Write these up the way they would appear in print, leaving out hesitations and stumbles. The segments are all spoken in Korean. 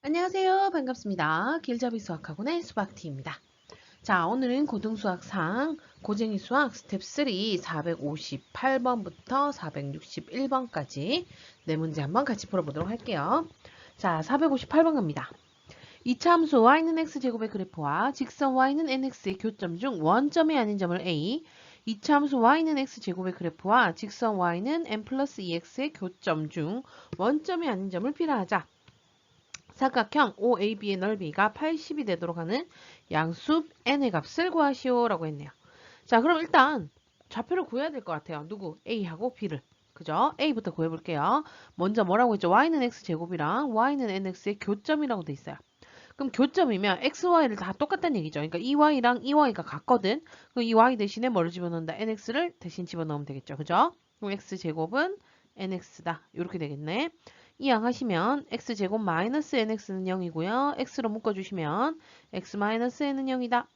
안녕하세요. 반갑습니다. 길잡이 수학학원의 수박티입니다. 자, 오늘은 고등수학상 고쟁이 수학 스텝 3 458번부터 461번까지 네 문제 한번 같이 풀어보도록 할게요. 자, 458번 갑니다. 이차 함수 y는 x제곱의 그래프와 직선 y는 nx의 교점 중 원점이 아닌 점을 A, 이차 함수 y는 x제곱의 그래프와 직선 y는 n 플러스 2x의 교점 중 원점이 아닌 점을 B라 하자. 삼각형 OAB의 넓이가 80이 되도록 하는 양수 n의 값을 구하시오 라고 했네요. 자, 그럼 일단 좌표를 구해야 될 것 같아요. 누구? A하고 B를. 그죠? A부터 구해볼게요. 먼저 뭐라고 했죠? y는 x제곱이랑 y는 nx의 교점이라고 돼 있어요. 그럼 교점이면 x, y를 다 똑같다는 얘기죠. 그러니까 이 y랑 이 y가 같거든. 그럼 이 y 대신에 뭐를 집어넣는다? nx를 대신 집어넣으면 되겠죠. 그죠? 그럼 x제곱은 nx다. 이렇게 되겠네. 이항하시면 x제곱 마이너스 nx는 0이고요. x로 묶어주시면 x 마이너스 n은 0이다.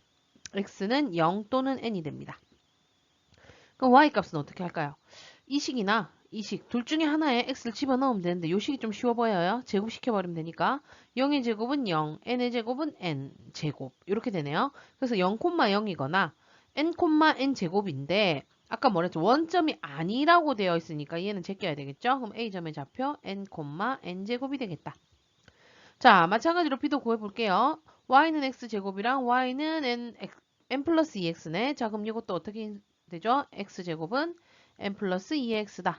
x는 0 또는 n이 됩니다. 그럼 y 값은 어떻게 할까요? 이 식이나 이 식 둘 중에 하나에 x를 집어넣으면 되는데 이 식이 좀 쉬워 보여요. 제곱시켜버리면 되니까 0의 제곱은 0, n의 제곱은 n 제곱 이렇게 되네요. 그래서 0,0이거나 n, 제곱인데 아까 뭐랬죠? 원점이 아니라고 되어 있으니까 얘는 제껴야 되겠죠? 그럼 A점의 좌표 n, n 제곱이 되겠다. 자, 마찬가지로 B도 구해볼게요. y는 x제곱이랑 y는 n 플러스 2x네. 자, 그럼 이것도 어떻게 되죠? x제곱은 n 플러스 2x다.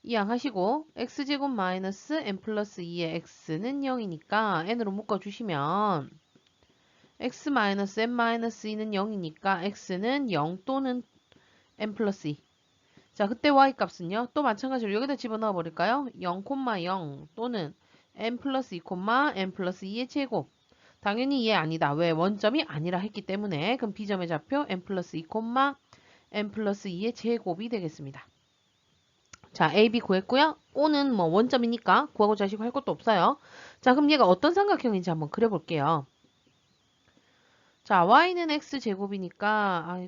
이항하시고 x제곱 마이너스 n 플러스 2의 x는 0이니까 n으로 묶어주시면 x 마이너스 n 마이너스 2는 0이니까 x는 0 또는 n 플러스 2. 자, 그때 y 값은요. 또 마찬가지로 여기다 집어넣어 버릴까요? 0,0 또는 n 플러스 2, n 플러스 2의 제곱. 당연히 얘 아니다. 왜? 원점이 아니라 했기 때문에. 그럼 B점의 좌표 n 플러스 2, n 플러스 2의 제곱이 되겠습니다. 자, A, B 구했고요. O는 뭐 원점이니까 구하고자 하시고 할 것도 없어요. 자, 그럼 얘가 어떤 삼각형인지 한번 그려볼게요. 자, Y는 X제곱이니까,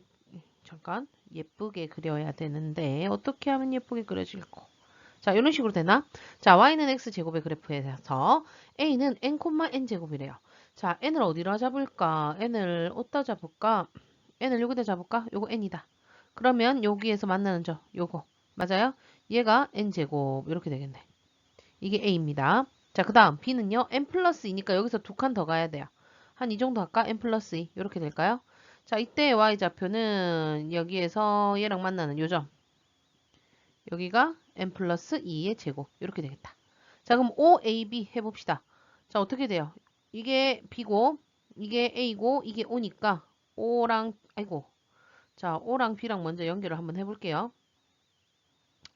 잠깐, 예쁘게 그려야 되는데, 어떻게 하면 예쁘게 그려질까? 자, 이런 식으로 되나? 자, Y는 X제곱의 그래프에서 A는 N, N제곱이래요. 자, N을 어디로 잡을까? N을 어디다 잡을까? N을 여기다 잡을까? 요거 N이다. 그러면 여기에서 만나는 점, 요거. 맞아요? 얘가 N제곱, 이렇게 되겠네. 이게 A입니다. 자, 그 다음 B는요. N 플러스 2니까 여기서 두 칸 더 가야 돼요. 한 이 정도 할까? N 플러스 2. 이렇게 될까요? 자, 이때 Y좌표는 여기에서 얘랑 만나는 요점. 여기가 N 플러스 2의 제곱. 이렇게 되겠다. 자, 그럼 OAB 해봅시다. 자, 어떻게 돼요? 이게 B고, 이게 A고, 이게 O니까 O랑, 아이고. 자, O랑 B랑 먼저 연결을 한번 해볼게요.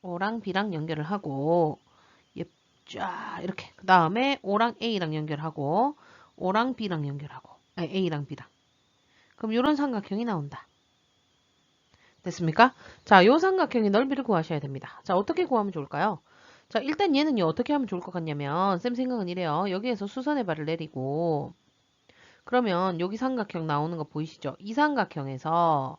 O랑 B랑 연결을 하고, 쫙 이렇게 그 다음에 O랑 A랑 연결하고 O랑 B랑 연결하고 A랑 B랑 그럼 이런 삼각형이 나온다. 됐습니까? 자, 요 삼각형의 넓이를 구하셔야 됩니다. 자, 어떻게 구하면 좋을까요? 자, 일단 얘는요 어떻게 하면 좋을 것 같냐면 쌤 생각은 이래요. 여기에서 수선의 발을 내리고 그러면 여기 삼각형 나오는 거 보이시죠? 이 삼각형에서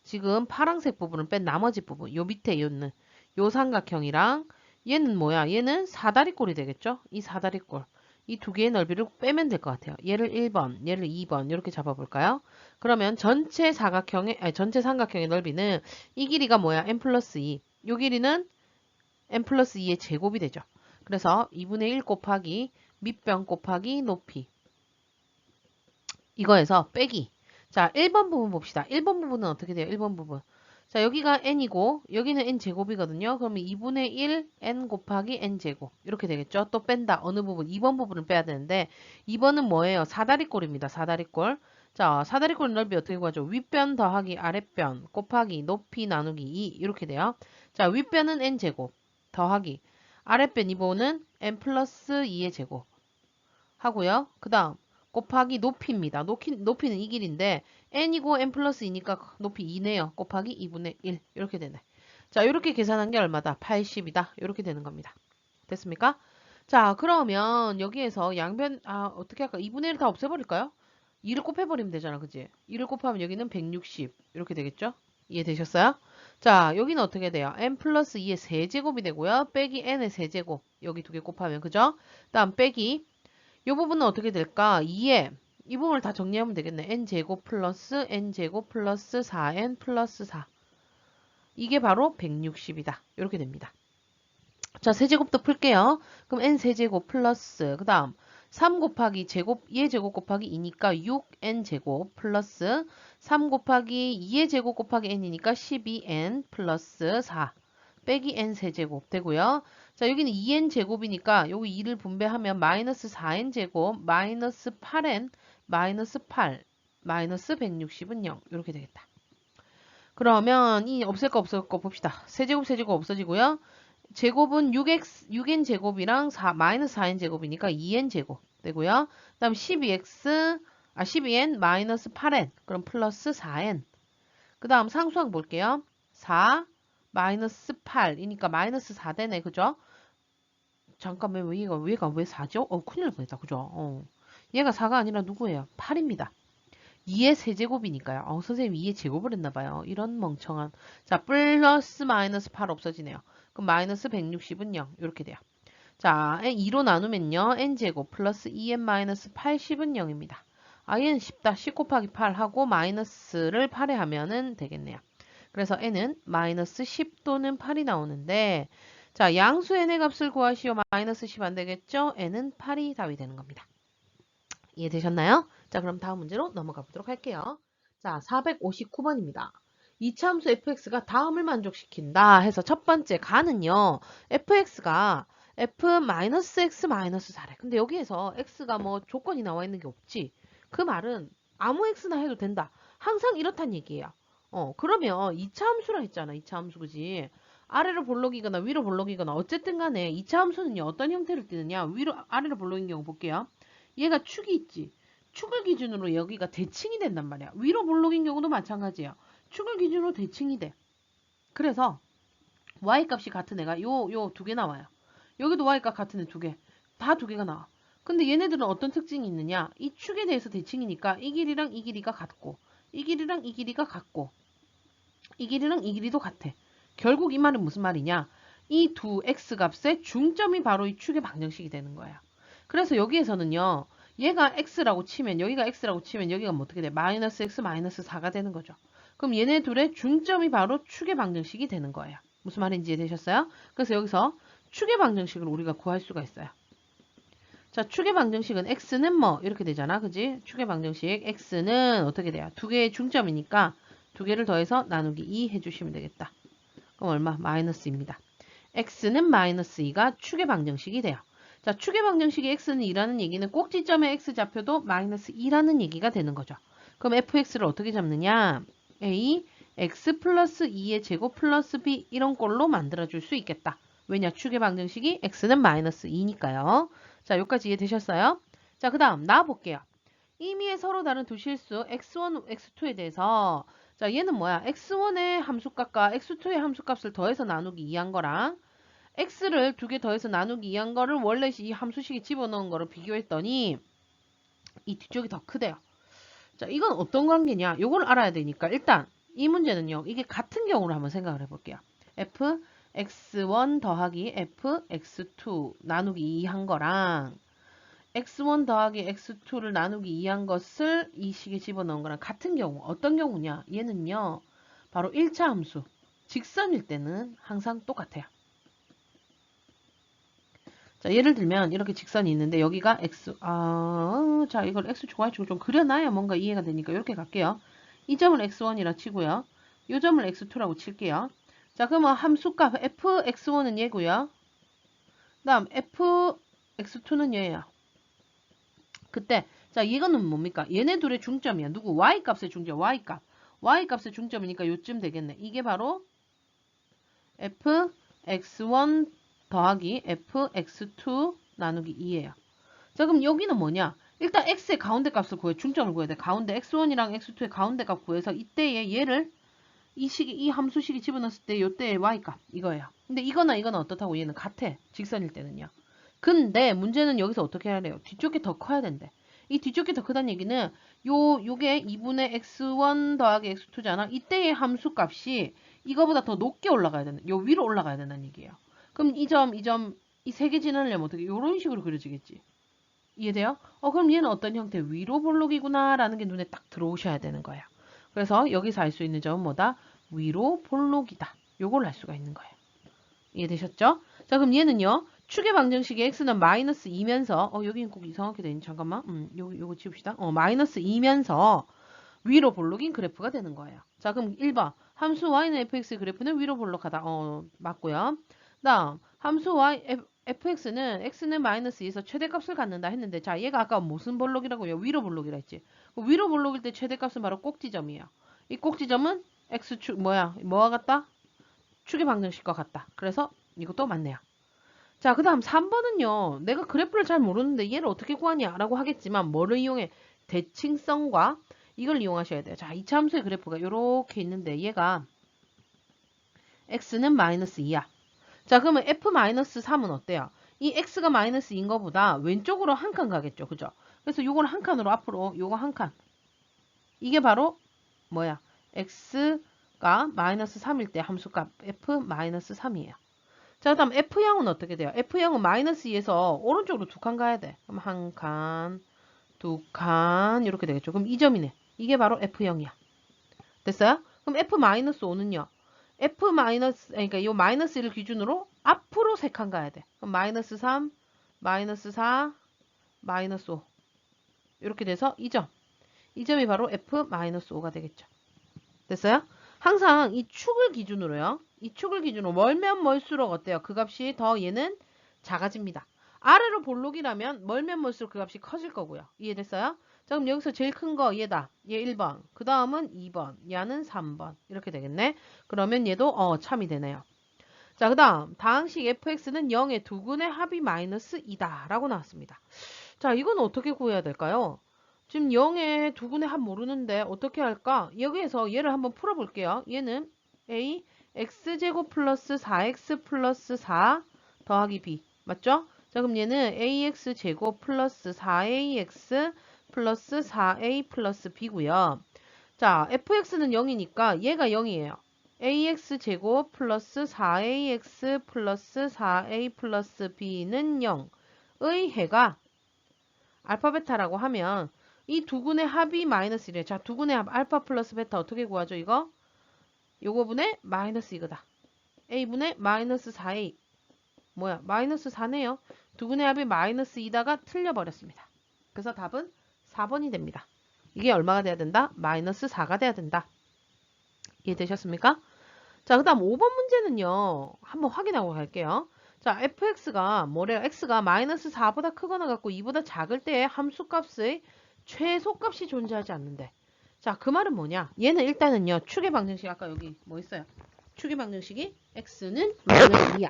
지금 파란색 부분을 뺀 나머지 부분 요 밑에 있는 요 삼각형이랑 얘는 뭐야? 얘는 사다리꼴이 되겠죠? 이 사다리꼴. 이 두 개의 넓이를 빼면 될 것 같아요. 얘를 1번, 얘를 2번 이렇게 잡아볼까요? 그러면 전체 사각형의 전체 삼각형의 넓이는 이 길이가 뭐야? n 플러스 2. 요 길이는 n 플러스 2의 제곱이 되죠. 그래서 2분의 1 곱하기 밑변 곱하기 높이 이거에서 빼기. 자, 1번 부분 봅시다. 1번 부분은 어떻게 돼요? 1번 부분. 자, 여기가 n이고 여기는 n제곱이거든요. 그러면 2분의 1 n 곱하기 n제곱 이렇게 되겠죠. 또 뺀다. 어느 부분? 2번 부분을 빼야 되는데 2번은 뭐예요? 사다리꼴입니다. 사다리꼴. 자, 사다리꼴 넓이 어떻게 구하죠? 윗변 더하기 아랫변 곱하기 높이 나누기 2 이렇게 돼요. 자, 윗변은 n제곱 더하기 아랫변 2번은 n 플러스 2의 제곱 하고요. 그 다음 곱하기 높이입니다. 높이는 이 길인데 n이고 n 플러스 2니까 높이 2네요. 곱하기 2분의 1 이렇게 되네. 자, 이렇게 계산한 게 얼마다? 80이다. 이렇게 되는 겁니다. 됐습니까? 자, 그러면 여기에서 양변 어떻게 할까? 2분의 1 다 없애버릴까요? 2를 곱해버리면 되잖아. 그지? 2를 곱하면 여기는 160 이렇게 되겠죠? 이해되셨어요? 자, 여기는 어떻게 돼요? n 플러스 2의 세제곱이 되고요. 빼기 n의 세제곱 여기 두 개 곱하면 그죠? 다음 빼기 이 부분은 어떻게 될까? 2에 이 부분을 다 정리하면 되겠네. n제곱 플러스 n제곱 플러스 4n 플러스 4. 이게 바로 160이다. 이렇게 됩니다. 자, 세제곱도 풀게요. 그럼 n 세제곱 플러스 그 다음 3 곱하기 제곱 2의 제곱 곱하기 2니까 6n 제곱 플러스 3 곱하기 2의 제곱 곱하기 n이니까 12n 플러스 4 빼기 n 세제곱 되고요. 자, 여기는 2n 제곱이니까 여기 2를 분배하면 마이너스 4n 제곱 마이너스 8n 마이너스 8 마이너스 160은 0 이렇게 되겠다. 그러면 이 없앨 거 없을 거 봅시다. 세제곱 세제곱 없어지고요. 제곱은 6n 제곱이랑 마이너스 4n 제곱이니까 2n 제곱 되고요. 그 다음 12n 마이너스 8n 그럼 플러스 4n. 그 다음 상수항 볼게요. 4 마이너스 8이니까 마이너스 4 되네. 그죠? 잠깐만 얘가 왜 4죠? 큰일 날 뻔했다. 그죠? 얘가 4가 아니라 누구예요? 8입니다. 2의 세제곱이니까요. 선생님 2의 제곱을 했나봐요. 이런 멍청한. 자, 플러스 마이너스 8 없어지네요. 그럼 마이너스 160은 0. 이렇게 돼요. 자, 2로 나누면요. n제곱 플러스 2n 마이너스 80은 0입니다. 얘는 쉽다. 10 곱하기 8 하고 마이너스를 8에 하면은 되겠네요. 그래서 n은 마이너스 10 또는 8이 나오는데 자, 양수 n의 값을 구하시오. 마이너스 10 안 되겠죠? n은 8이 답이 되는 겁니다. 이해되셨나요? 자, 그럼 다음 문제로 넘어가 보도록 할게요. 자, 459번입니다. 이차함수 fx가 다음을 만족시킨다 해서 첫 번째 가는요. fx가 f-x-4래. 근데 여기에서 x가 뭐 조건이 나와 있는 게 없지. 그 말은 아무 x나 해도 된다. 항상 이렇단 얘기예요. 그러면 이차함수라 했잖아. 이차함수 그지? 아래로 볼록이거나 위로 볼록이거나 어쨌든 간에 이차함수는요. 어떤 형태를 띠느냐. 위로 아래로 볼록인 경우 볼게요. 얘가 축이 있지. 축을 기준으로 여기가 대칭이 된단 말이야. 위로 볼록인 경우도 마찬가지예요. 축을 기준으로 대칭이 돼. 그래서 y값이 같은 애가 요 두 개 나와요. 여기도 y값 같은 애 두 개. 다 두 개가 나와. 근데 얘네들은 어떤 특징이 있느냐? 이 축에 대해서 대칭이니까 이 길이랑 이 길이가 같고 이 길이랑 이 길이가 같고 이 길이랑 이 길이도 같아. 결국 이 말은 무슨 말이냐? 이 두 x값의 중점이 바로 이 축의 방정식이 되는 거예요. 그래서 여기에서는요. 얘가 x라고 치면 여기가 x라고 치면 여기가 뭐 어떻게 돼? 마이너스 x 마이너스 4가 되는 거죠. 그럼 얘네 둘의 중점이 바로 축의 방정식이 되는 거예요. 무슨 말인지 이해되셨어요? 그래서 여기서 축의 방정식을 우리가 구할 수가 있어요. 자, 축의 방정식은 x는 뭐 이렇게 되잖아. 그지? 축의 방정식 x는 어떻게 돼요? 두 개의 중점이니까 두 개를 더해서 나누기 2 해주시면 되겠다. 그럼 얼마? 마이너스입니다. x는 마이너스 2가 축의 방정식이 돼요. 자, 축의 방정식이 x는 2라는 얘기는 꼭지점의 x좌표도 마이너스 2라는 얘기가 되는 거죠. 그럼 fx를 어떻게 잡느냐? a x 플러스 2의 제곱 플러스 b 이런 꼴로 만들어줄 수 있겠다. 왜냐? 축의 방정식이 x는 마이너스 2니까요. 자, 여기까지 이해되셨어요? 자, 그 다음 나와볼게요. 임의의 서로 다른 두 실수 x1, x2에 대해서 자, 얘는 뭐야? x1의 함수값과 x2의 함수값을 더해서 나누기 2한 거랑 x를 두 개 더해서 나누기 2한 거를 원래 이 함수식에 집어넣은 거를 비교했더니 이 뒤쪽이 더 크대요. 자, 이건 어떤 관계냐? 요걸 알아야 되니까 일단 이 문제는요. 이게 같은 경우로 한번 생각을 해볼게요. f x1 더하기 f x2 나누기 2한 거랑 x1 더하기 x2를 나누기 2한 것을 이 식에 집어넣은 거랑 같은 경우 어떤 경우냐? 얘는요. 바로 1차 함수 직선일 때는 항상 똑같아요. 자, 예를 들면 이렇게 직선이 있는데 여기가 x 자, 이걸 x축 y축을 좀 그려놔야 뭔가 이해가 되니까 이렇게 갈게요. 이 점을 x1이라 치고요. 이 점을 x2라고 칠게요. 자, 그러면 함수값 fx1은 얘고요. 다음 fx2는 얘예요. 그때 자, 이거는 뭡니까? 얘네 둘의 중점이야. 누구? y값의 중점, y값. y값의 중점이니까 요쯤 되겠네. 이게 바로 fx1 더하기 fx2 나누기 2예요. 자, 그럼 여기는 뭐냐? 일단 x의 가운데 값을 구해, 중점을 구해야 돼. 가운데 x1이랑 x2의 가운데 값 구해서 이때에 얘를 이 함수식이 집어넣었을 때 요때의 y값 이거예요. 근데 이거나 어떻다고 얘는 같아. 직선일 때는요. 근데 문제는 여기서 어떻게 해야 돼요? 뒤쪽이 더 커야 된대. 이 뒤쪽이 더 크다는 얘기는 요게 2분의 x1 더하기 x2잖아. 이때의 함수값이 이거보다 더 높게 올라가야 되는, 요 위로 올라가야 된다는 얘기예요. 그럼 이 점, 이 세 개 지나려면 어떻게, 요런 식으로 그려지겠지. 이해돼요? 그럼 얘는 어떤 형태? 위로 볼록이구나 라는 게 눈에 딱 들어오셔야 되는 거예요. 그래서 여기서 알 수 있는 점은 뭐다? 위로 볼록이다. 요걸 알 수가 있는 거예요. 이해되셨죠? 자, 그럼 얘는요. 축의 방정식의 x는 마이너스 2면서 여기는 꼭 이상하게 되니 잠깐만. 요거 지웁시다. 마이너스 2면서 위로 볼록인 그래프가 되는 거예요. 자, 그럼 1번. 함수 y는 fx 그래프는 위로 볼록하다. 맞고요. 다음 함수 y fx는 x는 마이너스 2에서 최대값을 갖는다 했는데 자, 얘가 아까 무슨 볼록이라고요? 위로 볼록이라 했지. 위로 볼록일 때 최대값은 바로 꼭지점이에요. 이 꼭지점은 x축 뭐와 같다? 축의 방정식과 같다. 그래서 이것도 맞네요. 자, 그 다음 3번은요. 내가 그래프를 잘 모르는데 얘를 어떻게 구하냐 라고 하겠지만 뭐를 이용해? 대칭성과 이걸 이용하셔야 돼요. 자, 이차함수의 그래프가 이렇게 있는데 얘가 x는 마이너스 2야. 자, 그러면 f-3은 어때요? 이 x가 마이너스 2인 거보다 왼쪽으로 한 칸 가겠죠. 그죠? 그래서 요걸 한 칸으로 앞으로 요거 한 칸. 이게 바로 뭐야? x가 마이너스 3일 때 함수값 f-3이에요. 자, 그다음 F형은 어떻게 돼요? F형은 마이너스 2에서 오른쪽으로 두 칸 가야 돼. 그럼 한 칸, 두 칸 이렇게 되겠죠. 그럼 2점이네. 이게 바로 F형이야. 됐어요? 그럼 F-5는요. 그러니까 이 마이너스 1을 기준으로 앞으로 3칸 가야 돼. 그럼 마이너스 3, 마이너스 4, 마이너스 5 이렇게 돼서 2점. 2점이 바로 F-5가 되겠죠. 됐어요? 항상 이 축을 기준으로요. 이 축을 기준으로 멀면 멀수록 어때요? 그 값이 더 얘는 작아집니다. 아래로 볼록이라면 멀면 멀수록 그 값이 커질 거고요. 이해됐어요? 자, 그럼 여기서 제일 큰 거 얘다. 얘 1번. 그 다음은 2번. 얘는 3번. 이렇게 되겠네. 그러면 얘도 참이 되네요. 자, 그 다음 다항식 fx는 0의 두근의 합이 마이너스 2다 라고 나왔습니다. 자, 이건 어떻게 구해야 될까요? 지금 0의 두근의 합 모르는데 어떻게 할까? 여기에서 얘를 한번 풀어볼게요. 얘는 a x제곱 플러스 4x 플러스 4 더하기 b 맞죠? 자, 그럼 얘는 ax제곱 플러스 4ax 플러스 4a 플러스 b고요. 자, fx는 0이니까 얘가 0이에요. ax제곱 플러스 4ax 플러스 4a 플러스 b는 0의 해가 알파 베타라고 하면 이 두근의 합이 마이너스 1이에요. 자, 두근의 합 알파 플러스 베타 어떻게 구하죠? 이거? 요거분의 마이너스 이거다. a분의 마이너스 4a. 뭐야? 마이너스 4네요. 두근의 합이 마이너스 2다가 틀려버렸습니다. 그래서 답은 4번이 됩니다. 이게 얼마가 돼야 된다? 마이너스 4가 돼야 된다. 이해되셨습니까? 자, 그 다음 5번 문제는요. 한번 확인하고 갈게요. 자, fx가 뭐래요? x가 마이너스 4보다 크거나 같고 2보다 작을 때의 함수값의 최소값이 존재하지 않는데. 자, 그 말은 뭐냐? 얘는 일단은요. 축의 방정식 아까 여기 뭐 있어요? 축의 방정식이 x는 마이너스 2야.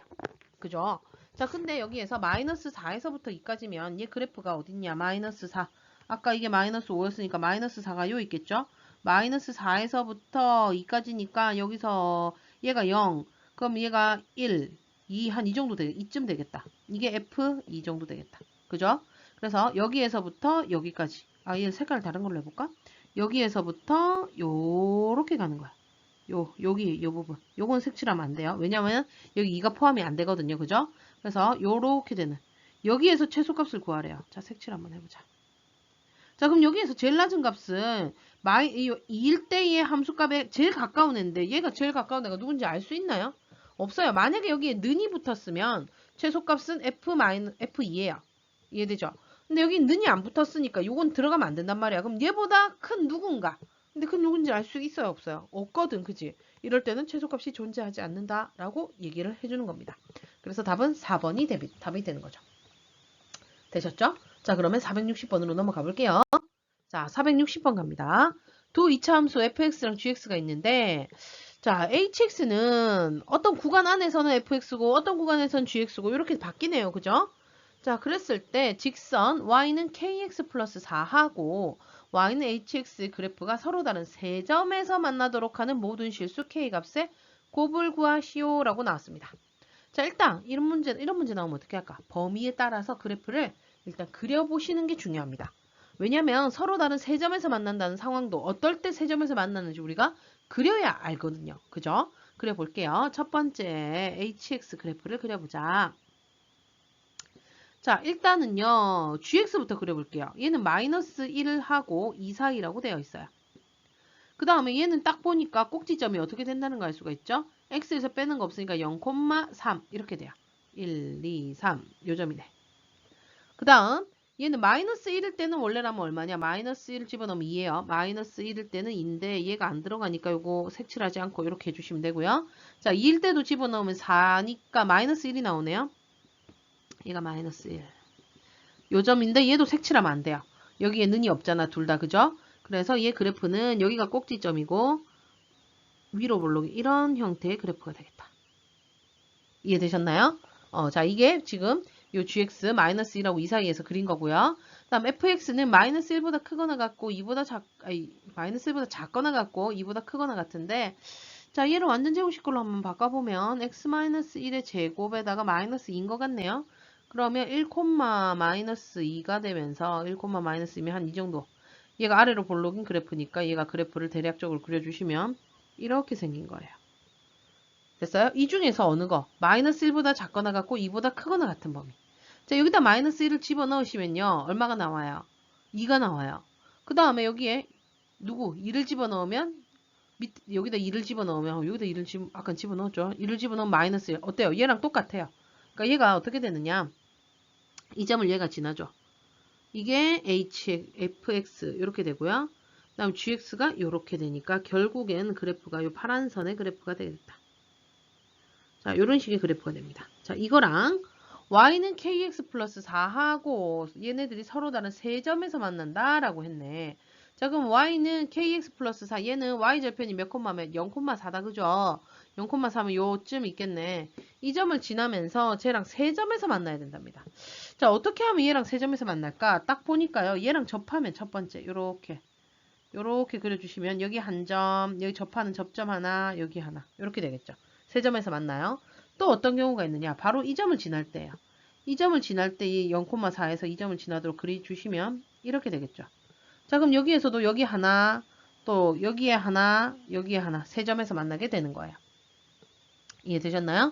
그죠? 자, 근데 여기에서 마이너스 4에서부터 2까지면 얘 그래프가 어딨냐? 마이너스 4. 아까 이게 마이너스 5였으니까 마이너스 4가 요 있겠죠? 마이너스 4에서부터 2까지니까 여기서 얘가 0. 그럼 얘가 1, 2, 한 이 정도 되겠다. 2쯤 되겠다. 이게 F 2 정도 되겠다. 그죠? 그래서 여기에서부터 여기까지. 얘 색깔 다른 걸로 해볼까? 여기에서부터 요렇게 가는 거야. 여기 요 부분. 요건 색칠하면 안 돼요. 왜냐면 여기 2가 포함이 안 되거든요. 그죠? 그래서 요렇게 되는. 여기에서 최소값을 구하래요. 자, 색칠 한번 해보자. 자, 그럼 여기에서 제일 낮은 값은 2일 때의 함수값에 제일 가까운 애인데 얘가 제일 가까운 애가 누군지 알 수 있나요? 없어요. 만약에 여기에 는이 붙었으면 최소값은 F2예요. 이해되죠? 근데 여기 는이 안 붙었으니까 요건 들어가면 안 된단 말이야. 그럼 얘보다 큰 누군가. 근데 그 누군지 알 수 있어요? 없어요? 없거든. 그지? 이럴 때는 최소값이 존재하지 않는다라고 얘기를 해주는 겁니다. 그래서 답은 4번이 답이 되는 거죠. 되셨죠? 자, 그러면 460번으로 넘어가 볼게요. 자, 460번 갑니다. 두 이차 함수 fx랑 gx가 있는데 자, hx는 어떤 구간 안에서는 fx고 어떤 구간에서는 gx고 이렇게 바뀌네요. 그죠? 자, 그랬을 때 직선 y는 kx 플러스 4하고 y는 hx 그래프가 서로 다른 세 점에서 만나도록 하는 모든 실수 k 값의 곱을 구하시오 라고 나왔습니다. 자, 일단 이런 문제 나오면 어떻게 할까? 범위에 따라서 그래프를 일단 그려보시는 게 중요합니다. 왜냐면 서로 다른 세 점에서 만난다는 상황도 어떨 때 세 점에서 만나는지 우리가 그려야 알거든요. 그죠? 그려볼게요. 첫 번째 hx 그래프를 그려보자. 자, 일단은요, gx부터 그려볼게요. 얘는 마이너스 1을 하고 2 사이라고 되어 있어요. 그 다음에 얘는 딱 보니까 꼭지점이 어떻게 된다는 거 알 수가 있죠? x에서 빼는 거 없으니까 0,3 이렇게 돼요. 1, 2, 3 요점이네. 그 다음 얘는 마이너스 1일 때는 원래라면 얼마냐? 마이너스 1을 집어넣으면 2예요. 마이너스 1일 때는 2인데 얘가 안 들어가니까 요거 색칠하지 않고 이렇게 해주시면 되고요. 자, 2일 때도 집어넣으면 4니까 마이너스 1이 나오네요. 얘가 마이너스 1. 요점인데 얘도 색칠하면 안 돼요. 여기에 는이 없잖아. 둘 다. 그죠? 그래서 얘 그래프는 여기가 꼭지점이고 위로 볼록이 이런 형태의 그래프가 되겠다. 이해되셨나요? 자, 이게 지금 요 gx 마이너스 1하고 2 사이에서 그린 거고요. 다음 fx는 마이너스 1보다 크거나 같고 2보다 마이너스 1보다 작거나 같고 2보다 크거나 같은데 자, 얘를 완전 제곱식으로 한번 바꿔보면 x 마이너스 1의 제곱에다가 마이너스 2인 것 같네요. 그러면 1, 마이너스 2가 되면서 1, 마이너스 2면 한 이 정도. 얘가 아래로 볼록인 그래프니까 얘가 그래프를 대략적으로 그려주시면 이렇게 생긴 거예요. 됐어요? 이 중에서 어느 거? 마이너스 1보다 작거나 같고 2보다 크거나 같은 범위. 자, 여기다 마이너스 1을 집어넣으시면요. 얼마가 나와요? 2가 나와요. 그 다음에 여기에 누구? 2를 집어넣으면 여기다 2를 집어넣으면 여기다 2를 아까 집어넣었죠? 2를 집어넣으면 마이너스 1. 어때요? 얘랑 똑같아요. 그러니까 얘가 어떻게 되느냐? 이 점을 얘가 지나죠. 이게 fx 이렇게 되고요. 그 다음 gx가 이렇게 되니까 결국엔 그래프가 이 파란 선의 그래프가 되겠다. 자, 이런 식의 그래프가 됩니다. 자, 이거랑 y는 kx 플러스 4하고 얘네들이 서로 다른 세 점에서 만난다라고 했네. 자, 그럼 y는 kx 플러스 4, 얘는 y절편이 몇 콤마면 0,4다, 그죠? 0,4면 요쯤 있겠네. 이 점을 지나면서 쟤랑 세 점에서 만나야 된답니다. 자, 어떻게 하면 얘랑 세 점에서 만날까? 딱 보니까요. 얘랑 접하면 첫 번째 요렇게 그려주시면 여기 한 점, 여기 접하는 접점 하나, 여기 하나 이렇게 되겠죠. 세 점에서 만나요. 또 어떤 경우가 있느냐? 바로 이 점을 지날 때예요. 이 점을 지날 때 이 0,4에서 이 점을 지나도록 그려주시면 이렇게 되겠죠. 자, 그럼 여기에서도 여기 하나, 또 여기에 하나, 여기에 하나, 세 점에서 만나게 되는 거예요. 이해되셨나요?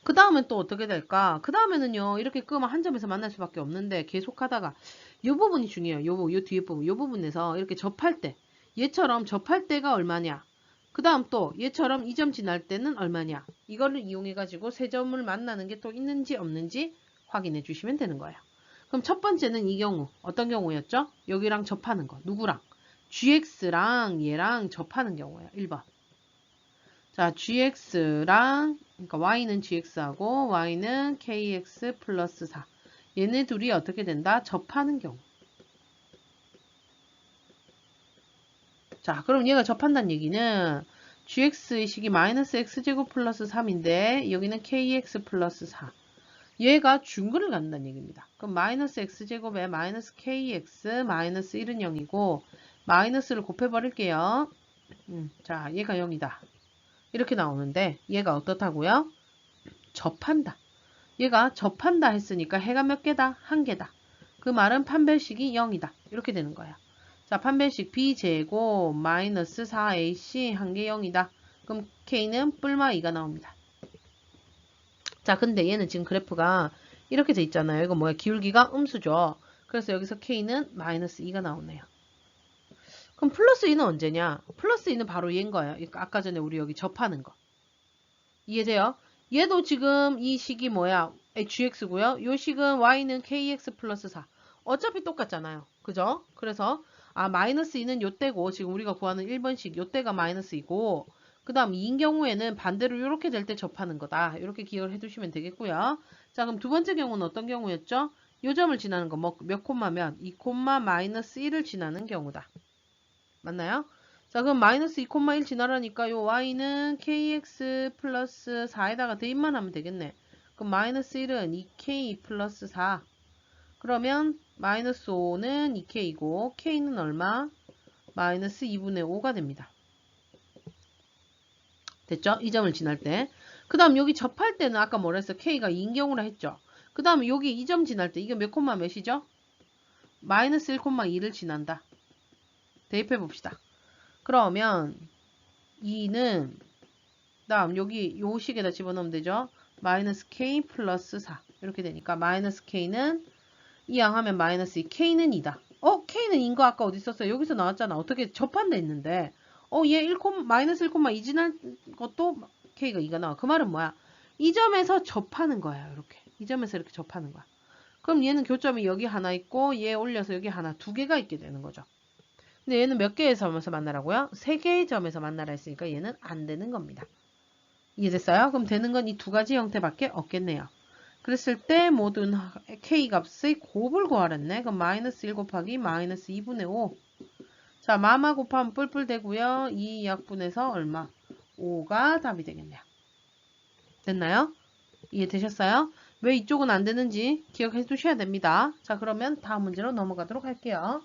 그 다음엔 또 어떻게 될까? 그 다음에는요, 이렇게 끄면 한 점에서 만날 수밖에 없는데, 계속 하다가, 이 부분이 중요해요. 요 뒤에 부분, 요 부분에서 이렇게 접할 때, 얘처럼 접할 때가 얼마냐? 그 다음 또, 얘처럼 이 점 지날 때는 얼마냐? 이거를 이용해가지고 세 점을 만나는 게 또 있는지 없는지 확인해 주시면 되는 거예요. 그럼 첫 번째는 이 경우, 어떤 경우였죠? 여기랑 접하는 거, 누구랑? gx랑 얘랑 접하는 경우예요. 1번. 자, gx랑, 그러니까 y는 gx하고 y는 kx 플러스 4. 얘네 둘이 어떻게 된다? 접하는 경우. 자, 그럼 얘가 접한다는 얘기는 gx의 식이 마이너스 x제곱 플러스 3인데 여기는 kx 플러스 4. 얘가 중근을 갖는다는 얘기입니다. 그럼 마이너스 x제곱에 마이너스 kx 마이너스 1은 0이고 마이너스를 곱해버릴게요. 자, 얘가 0이다. 이렇게 나오는데 얘가 어떻다고요? 접한다. 얘가 접한다 했으니까 해가 몇 개다? 한 개다. 그 말은 판별식이 0이다. 이렇게 되는 거야. 자, 판별식 b제곱 마이너스 4ac 한 개 0이다. 그럼 k는 뿔마 2가 나옵니다. 자, 근데 얘는 지금 그래프가 이렇게 돼 있잖아요. 이거 뭐야? 기울기가 음수죠. 그래서 여기서 k는 마이너스 2가 나오네요. 그럼 플러스 2는 언제냐? 플러스 2는 바로 얘인 거예요. 아까 전에 우리 여기 접하는 거. 이해돼요? 얘도 지금 이 식이 뭐야? gx고요. 요 식은 y는 kx 플러스 4. 어차피 똑같잖아요. 그죠? 그래서 마이너스 2는 요때고 지금 우리가 구하는 1번식 요때가 마이너스 2고 그 다음 2인 경우에는 반대로 이렇게 될 때 접하는 거다. 이렇게 기억을 해두시면 되겠고요. 자, 그럼 두 번째 경우는 어떤 경우였죠? 요 점을 지나는 거 몇 콤마면 2 콤마 마이너스 1을 지나는 경우다. 맞나요? 자, 그럼 마이너스 2,1 지나라니까 요 y는 kx 플러스 4에다가 대입만 하면 되겠네. 그럼 마이너스 1은 2k 플러스 4. 그러면 마이너스 5는 2k이고 k는 얼마? 마이너스 2분의 5가 됩니다. 됐죠? 이 점을 지날 때. 그 다음 여기 접할 때는 아까 뭐라 했어? k가 2인 경우라 했죠? 그 다음에 여기 이 점 지날 때 이게 몇 콤마 몇이죠? 마이너스 1,2를 지난다. 대입해 봅시다. 그러면 2는 다음 여기 요 식에다 집어넣으면 되죠. 마이너스 k 플러스 4. 이렇게 되니까 마이너스 K는 2양 하면 마이너스 2, K는 2다. K는 2인 거 아까 어디 있었어요? 여기서 나왔잖아. 어떻게 접한데 있는데. 얘 1, 마이너스 1,2 지난 것도 K가 2가 나와. 그 말은 뭐야? 이 점에서 접하는 거야. 이렇게. 이 점에서 이렇게 접하는 거야. 그럼 얘는 교점이 여기 하나 있고 얘 올려서 여기 하나 두 개가 있게 되는 거죠. 근데 얘는 몇 개의 점에서 만나라고요? 세 개의 점에서 만나라 했으니까 얘는 안 되는 겁니다. 이해됐어요? 그럼 되는 건 이 두 가지 형태밖에 없겠네요. 그랬을 때 모든 K 값의 곱을 구하랬네. 그럼 마이너스 1 곱하기 마이너스 2분의 5. 자, 마마 곱하면 뿔뿔 되고요. 2 약분해서 얼마? 5가 답이 되겠네요. 됐나요? 이해되셨어요? 왜 이쪽은 안 되는지 기억해 두셔야 됩니다. 자, 그러면 다음 문제로 넘어가도록 할게요.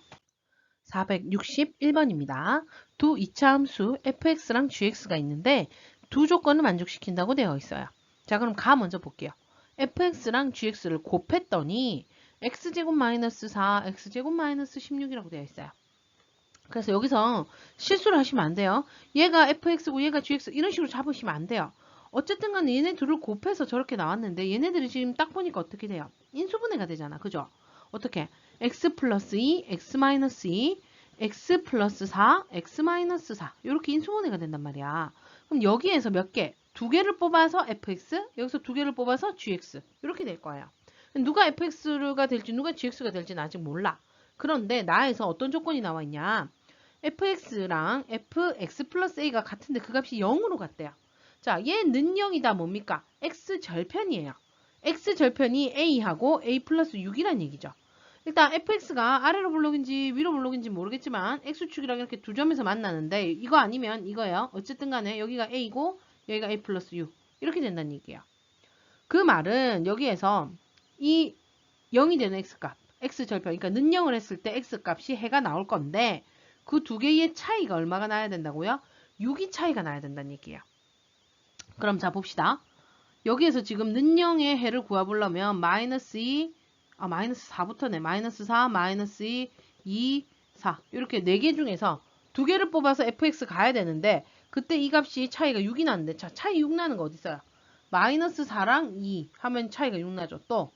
461번입니다. 두 이차 함수 fx랑 gx가 있는데 두 조건을 만족시킨다고 되어 있어요. 자, 그럼 가 먼저 볼게요. fx랑 gx를 곱했더니 x제곱 마이너스 4, x제곱 마이너스 16이라고 되어 있어요. 그래서 여기서 실수를 하시면 안 돼요. 얘가 fx고 얘가 gx 이런 식으로 잡으시면 안 돼요. 어쨌든 간에 얘네 둘을 곱해서 저렇게 나왔는데 얘네들이 지금 딱 보니까 어떻게 돼요? 인수분해가 되잖아. 그죠? 어떻게? x 플러스 2, x 마이너스 2, x 플러스 4, x 마이너스 4 이렇게 인수분해가 된단 말이야. 그럼 여기에서 몇 개? 두 개를 뽑아서 fx, 여기서 두 개를 뽑아서 gx 이렇게 될 거예요. 누가 fx가 될지 누가 gx가 될지는 아직 몰라. 그런데 나에서 어떤 조건이 나와 있냐? fx랑 fx 플러스 a가 같은데 그 값이 0으로 갔대요. 자, 얘는 0이다 뭡니까? x절편이에요. x절편이 a하고 a 플러스 6이란 얘기죠. 일단 fx가 아래로 블록인지 위로 블록인지 모르겠지만 x축이랑 이렇게 두 점에서 만나는데 이거 아니면 이거예요. 어쨌든 간에 여기가 a고 여기가 a 플러스 6 이렇게 된다는 얘기예요. 그 말은 여기에서 이 0이 되는 x값 x절편 그러니까 는 0을 했을 때 x값이 해가 나올 건데 그 두 개의 차이가 얼마가 나야 된다고요? 6이 차이가 나야 된다는 얘기예요. 그럼 자 봅시다. 여기에서 지금 는 0의 해를 구해보려면 마이너스 2, 마이너스 4부터네. 마이너스 4, 마이너스 2, 2, 4 이렇게 4개 중에서 두 개를 뽑아서 fx 가야 되는데 그때 이 값이 차이가 6이 나는데 자 차이 6 나는 거 어디 있어요? 마이너스 4랑 2 하면 차이가 6 나죠. 또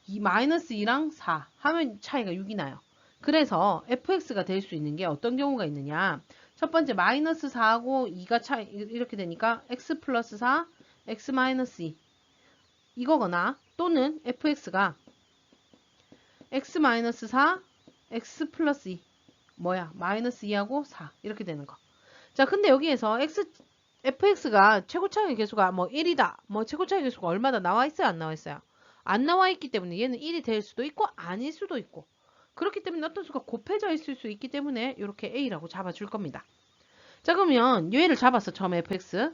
이 마이너스 2랑 4 하면 차이가 6이 나요. 그래서 fx가 될 수 있는 게 어떤 경우가 있느냐. 첫 번째 마이너스 4하고 2가 차이 이렇게 되니까 x 플러스 4, x 마이너스 2 이거거나 또는 fx가 x 마이너스 4, x 플러스 2 뭐야 마이너스 2하고 4 이렇게 되는 거. 자 근데 여기에서 fx가 최고차의 계수가 뭐 1이다 뭐 최고차의 계수가 얼마다 나와 있어요 안 나와 있어요? 안 나와 있기 때문에 얘는 1이 될 수도 있고 아닐 수도 있고 그렇기 때문에 어떤 수가 곱해져 있을 수 있기 때문에 이렇게 a라고 잡아줄 겁니다. 자 그러면 얘를 잡았어 처음에 fx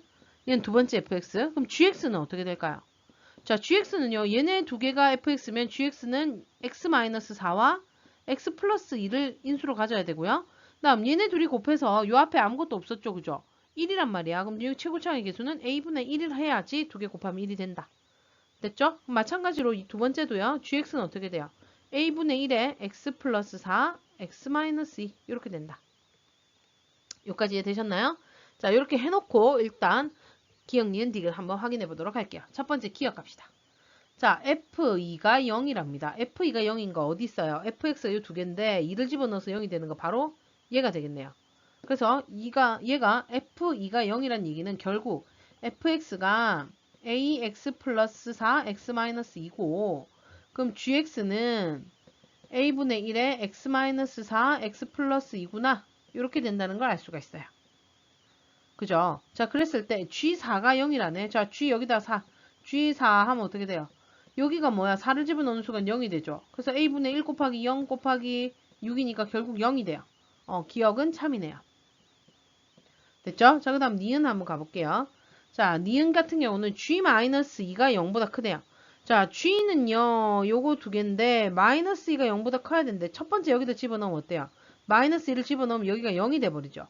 얘는 두 번째 fx 그럼 gx는 어떻게 될까요? 자 gx는요 얘네 두 개가 fx면 gx는 x-4와 x 플러스 2를 인수로 가져야 되고요. 다음 얘네 둘이 곱해서 요 앞에 아무것도 없었죠 그죠? 1이란 말이야. 그럼 이 최고차의 계수는 a분의 1을 해야지 두 개 곱하면 1이 된다. 됐죠? 마찬가지로 이 두 번째도요. gx는 어떻게 돼요? a분의 1에 x 플러스 4, x 마이너스 2 이렇게 된다. 여기까지 이해되셨나요? 자 이렇게 해놓고 일단 기억, 니은, 딕을 한번 확인해 보도록 할게요. 첫 번째 기억합시다. 자 f2가 0이랍니다. f2가 0인 거 어디 있어요? fx가 이 두 개인데 2를 집어넣어서 0이 되는 거 바로 얘가 되겠네요. 그래서 얘가 f2가 0이란 얘기는 결국 fx가 ax 플러스 4 x 마이너스 2고 그럼 gx는 a분의 1에 x 마이너스 4 x 플러스 2구나 이렇게 된다는 걸 알 수가 있어요. 그죠? 자 그랬을 때 g4가 0이라네. 자 g 여기다 4 g4 하면 어떻게 돼요? 여기가 뭐야? 4를 집어넣는 수가 0이 되죠. 그래서 a분의 1 곱하기 0 곱하기 6이니까 결국 0이 돼요. 기억은 참이네요. 됐죠? 자, 그 다음 니은 한번 가볼게요. 자, 니은 같은 경우는 g-2가 0보다 크대요. 자, g는요, 요거 두 개인데, 마이너스 2가 0보다 커야 되는데, 첫 번째 여기다 집어넣으면 어때요? 마이너스 1을 집어넣으면 여기가 0이 돼버리죠.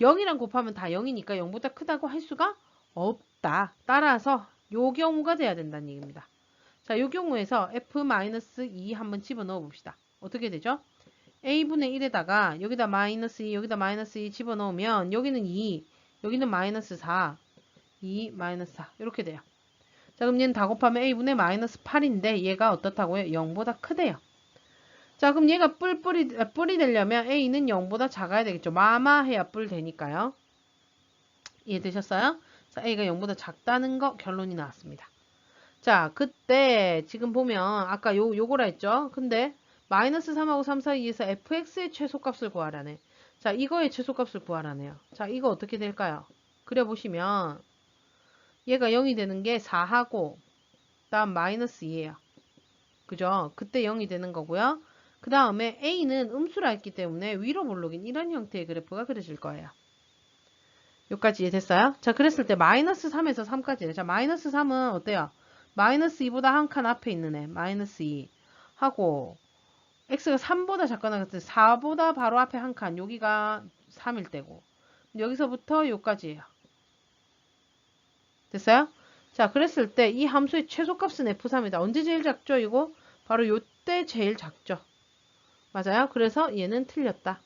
0이랑 곱하면 다 0이니까 0보다 크다고 할 수가 없다. 따라서 요 경우가 돼야 된다는 얘기입니다. 자, 요 경우에서 f-2 한번 집어넣어 봅시다. 어떻게 되죠? a분의 1에다가 여기다 마이너스 2, 여기다 마이너스 2 집어넣으면 여기는 2, 여기는 마이너스 4, 2, 마이너스 4 이렇게 돼요. 자, 그럼 얘는 다 곱하면 a분의 마이너스 8인데 얘가 어떻다고요? 0보다 크대요. 자, 그럼 얘가 뿔이 되려면 a는 0보다 작아야 되겠죠. 마마해야 뿔 되니까요. 이해되셨어요? 자, a가 0보다 작다는 거 결론이 나왔습니다. 자, 그때 지금 보면 아까 요거라 했죠? 근데 마이너스 3하고 3 사이에서 fx의 최소값을 구하라네. 자, 이거의 최소값을 구하라네요. 자, 이거 어떻게 될까요? 그려보시면 얘가 0이 되는 게 4하고 다음 마이너스 2예요. 그죠? 그때 0이 되는 거고요. 그 다음에 a는 음수라 했기 때문에 위로 볼록인 이런 형태의 그래프가 그려질 거예요. 여기까지 이해됐어요? 자, 그랬을 때 마이너스 3에서 3까지네. 자, 마이너스 3은 어때요? 마이너스 2보다 한 칸 앞에 있는 애. 마이너스 2 하고 x가 3보다 작거나 같은 4보다 바로 앞에 한 칸. 여기가 3일 때고 여기서부터 여기까지예요. 됐어요? 자, 그랬을 때 이 함수의 최소값은 f3이다. 언제 제일 작죠? 이거? 바로 요때 제일 작죠. 맞아요? 그래서 얘는 틀렸다.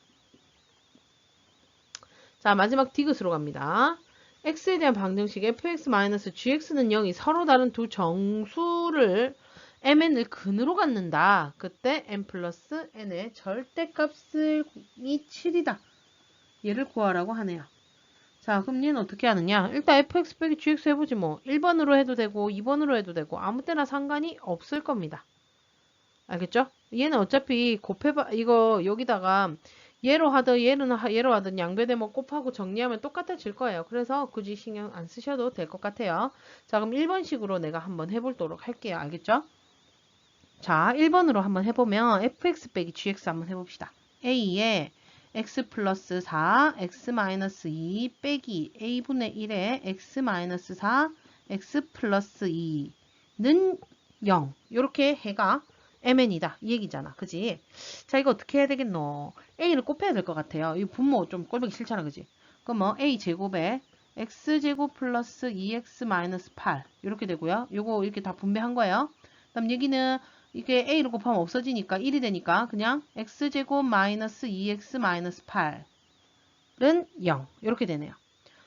자, 마지막 디귿으로 갑니다. x에 대한 방정식 fx-gx는 0이 서로 다른 두 정수를 mn을 근으로 갖는다. 그때 m 플러스 n의 절대값이 7이다. 얘를 구하라고 하네요. 자, 그럼 얘는 어떻게 하느냐? 일단 fx 빼기 gx 해보지 뭐. 1번으로 해도 되고 2번으로 해도 되고 아무 때나 상관이 없을 겁니다. 알겠죠? 얘는 어차피 곱해봐 이거 여기다가 얘로 하든 얘로 하든 양배대목 곱하고 정리하면 똑같아질 거예요. 그래서 굳이 신경 안 쓰셔도 될 것 같아요. 자, 그럼 1번식으로 내가 한번 해보도록 할게요. 알겠죠? 자, 1번으로 한번 해보면 fx 빼기 gx 한번 해봅시다. a에 x 플러스 4, x 마이너스 2 빼기 a분의 1에 x 마이너스 4, x 플러스 2는 0. 이렇게 해가 mn이다. 이 얘기잖아. 그지? 자, 이거 어떻게 해야 되겠노? a를 곱해야 될 것 같아요. 이 분모 좀 꼴보기 싫잖아. 그지? 그럼 뭐 a 제곱에 x제곱 플러스 2x 마이너스 8 이렇게 되고요. 요거 이렇게 다 분배한 거예요. 그다음 여기는 이게 a를 곱하면 없어지니까 1이 되니까 그냥 x제곱 마이너스 2x 마이너스 8은 0 이렇게 되네요.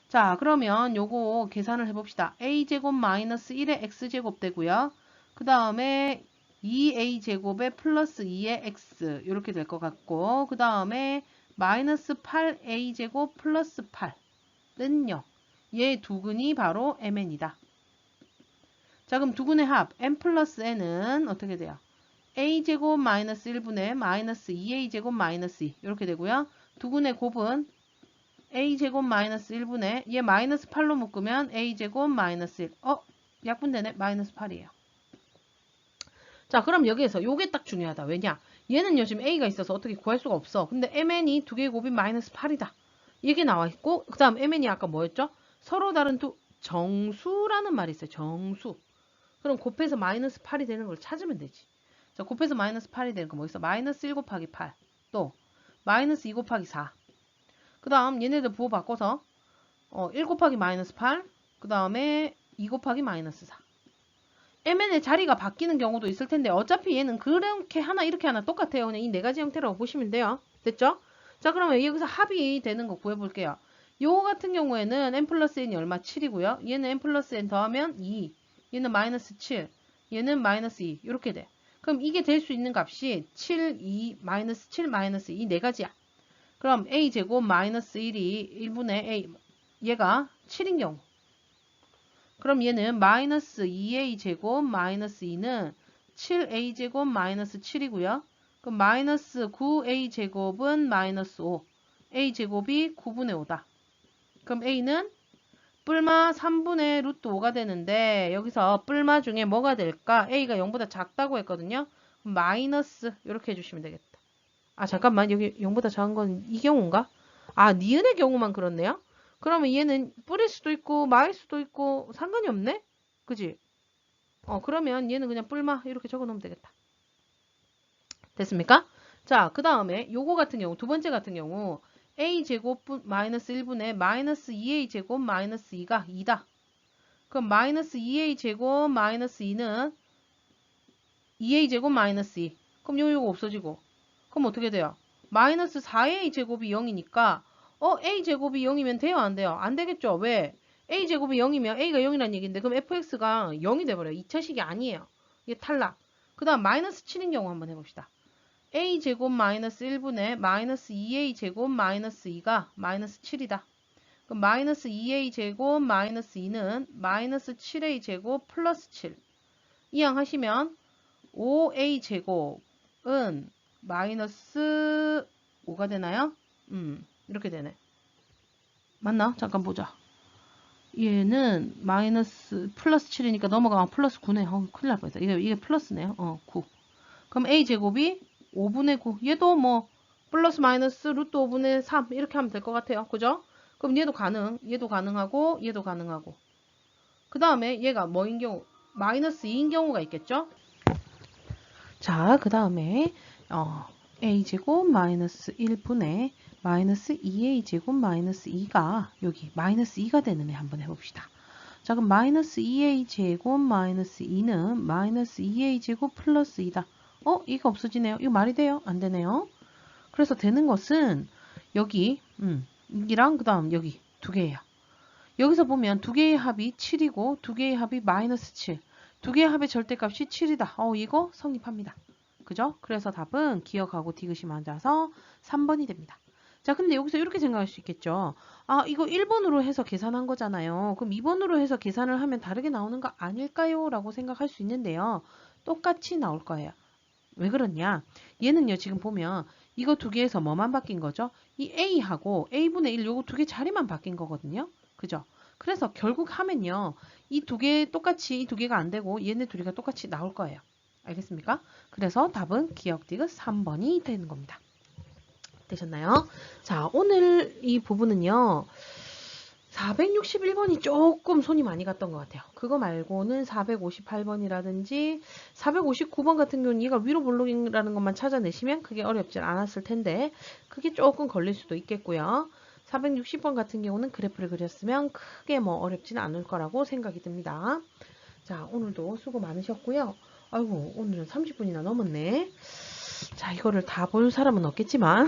자, 그러면 요거 계산을 해봅시다. a제곱 마이너스 1의 x제곱 되고요. 그 다음에 2a제곱에 플러스 2의 x 이렇게 될 것 같고 그 다음에 마이너스 8a제곱 플러스 8은 0. 얘 두근이 바로 mn이다. 자, 그럼 두근의 합 m 플러스 n은 어떻게 돼요? a제곱 마이너스 1분의 마이너스 2a제곱 마이너스 2 이렇게 되고요. 두근의 곱은 a제곱 마이너스 1분의 얘 마이너스 8로 묶으면 a제곱 마이너스 1 약분되네. 마이너스 8이에요. 자, 그럼 여기에서 요게 딱 중요하다. 왜냐? 얘는요 지금 a가 있어서 어떻게 구할 수가 없어. 근데 mn이 두 개의 곱이 마이너스 8이다. 이게 나와 있고 그 다음 mn이 아까 뭐였죠? 서로 다른 두 정수라는 말이 있어요. 정수. 그럼 곱해서 마이너스 8이 되는 걸 찾으면 되지. 자, 곱해서 마이너스 8이 되는 거 뭐 있어? 마이너스 1 곱하기 8. 또 마이너스 2 곱하기 4. 그 다음 얘네들 부호 바꿔서 1 곱하기 마이너스 8. 그 다음에 2 곱하기 마이너스 4. mn의 자리가 바뀌는 경우도 있을 텐데 어차피 얘는 그렇게 하나 이렇게 하나 똑같아요. 그냥 이 네 가지 형태라고 보시면 돼요. 됐죠? 자, 그러면 여기서 합이 되는 거 구해볼게요. 요거 같은 경우에는 n 플러스 n이 얼마? 7이고요. 얘는 n 플러스 n 더하면 2. 얘는 마이너스 7. 얘는 마이너스 2. 이렇게 돼. 그럼 이게 될 수 있는 값이 7, 2, 마이너스 7, 마이너스 2 네 가지야. 그럼 a제곱 마이너스 1이 1분의 a 얘가 7인 경우. 그럼 얘는 마이너스 2a제곱 마이너스 2는 7a제곱 마이너스 7이고요. 그럼 마이너스 9a제곱은 마이너스 5. a제곱이 9분의 5다. 그럼 a는 뿔마 3분의 루트 5가 되는데 여기서 뿔마 중에 뭐가 될까? a가 0보다 작다고 했거든요. 마이너스 이렇게 해주시면 되겠다. 아, 잠깐만. 여기 0보다 작은 건 이 경우인가? 아, 니은의 경우만 그렇네요. 그러면 얘는 뿔일 수도 있고 마일 수도 있고 상관이 없네? 그지? 그러면 얘는 그냥 뿔마 이렇게 적어놓으면 되겠다. 됐습니까? 자, 그 다음에 요거 같은 경우 두 번째 같은 경우 a제곱 마이너스 1분의 마이너스 2a제곱 마이너스 2가 2다. 그럼 마이너스 2a제곱 마이너스 2는 2a제곱 마이너스 2. 그럼 요거 없어지고. 그럼 어떻게 돼요? 마이너스 4a제곱이 0이니까 a제곱이 0이면 돼요? 안 돼요? 안 되겠죠? 왜? a제곱이 0이면 a가 0이라는 얘기인데 그럼 fx가 0이 돼버려요. 2차식이 아니에요. 이게 탈락. 그 다음 마이너스 7인 경우 한번 해봅시다. a제곱 마이너스 1분의 마이너스 2a제곱 마이너스 2가 마이너스 7이다. 그럼 마이너스 2a제곱 마이너스 2는 마이너스 7a제곱 플러스 7. 이항하시면 5a제곱은 마이너스 5가 되나요? 이렇게 되네. 맞나? 잠깐 보자. 얘는 마이너스 플러스 7이니까 넘어가면 플러스 9네. 큰일 날 뻔했다. 이게 플러스네요. 9. 그럼 a제곱이 5분의 9. 얘도 뭐 플러스 마이너스 루트 5분의 3 이렇게 하면 될 것 같아요. 그죠? 그럼 얘도 가능하고 얘도 가능하고. 그 다음에 얘가 뭐인 경우? 마이너스 2인 경우가 있겠죠? 자, 그 다음에 a제곱 마이너스 1분의 마이너스 2a제곱 마이너스 2가 여기 마이너스 2가 되는 애 한번 해봅시다. 자, 그럼 마이너스 2a제곱 마이너스 2는 마이너스 2a제곱 플러스 2다. 이거 없어지네요. 이거 말이 돼요? 안 되네요. 그래서 되는 것은 여기 여기랑 그 다음 여기 두 개예요. 여기서 보면 두 개의 합이 7이고 두 개의 합이 마이너스 7. 두 개의 합의 절대값이 7이다. 이거 성립합니다. 그죠? 그래서 답은 기억하고 디귿이 맞아서 3번이 됩니다. 자, 근데 여기서 이렇게 생각할 수 있겠죠. 아, 이거 1번으로 해서 계산한 거잖아요. 그럼 2번으로 해서 계산을 하면 다르게 나오는 거 아닐까요? 라고 생각할 수 있는데요. 똑같이 나올 거예요. 왜 그러냐? 얘는요, 지금 보면 이거 두 개에서 뭐만 바뀐 거죠? 이 a하고 a분의 1 요거 두 개 자리만 바뀐 거거든요. 그죠? 그래서 결국 하면요. 이 두 개 똑같이 이 두 개가 안 되고 얘네 둘이가 똑같이 나올 거예요. 알겠습니까? 그래서 답은 기억 디귿 3번이 되는 겁니다. 되셨나요? 자, 오늘 이 부분은요. 461번이 조금 손이 많이 갔던 것 같아요. 그거 말고는 458번이라든지 459번 같은 경우는 얘가 위로 볼록이라는 것만 찾아내시면 그게 어렵진 않았을 텐데 그게 조금 걸릴 수도 있겠고요. 460번 같은 경우는 그래프를 그렸으면 크게 뭐 어렵지는 않을 거라고 생각이 듭니다. 자, 오늘도 수고 많으셨고요. 아이고, 오늘은 30분이나 넘었네. 자, 이거를 다 볼 사람은 없겠지만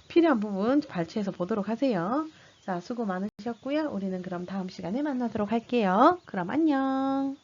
필요한 부분 발췌해서 보도록 하세요. 자, 수고 많으셨고요. 우리는 그럼 다음 시간에 만나도록 할게요. 그럼 안녕.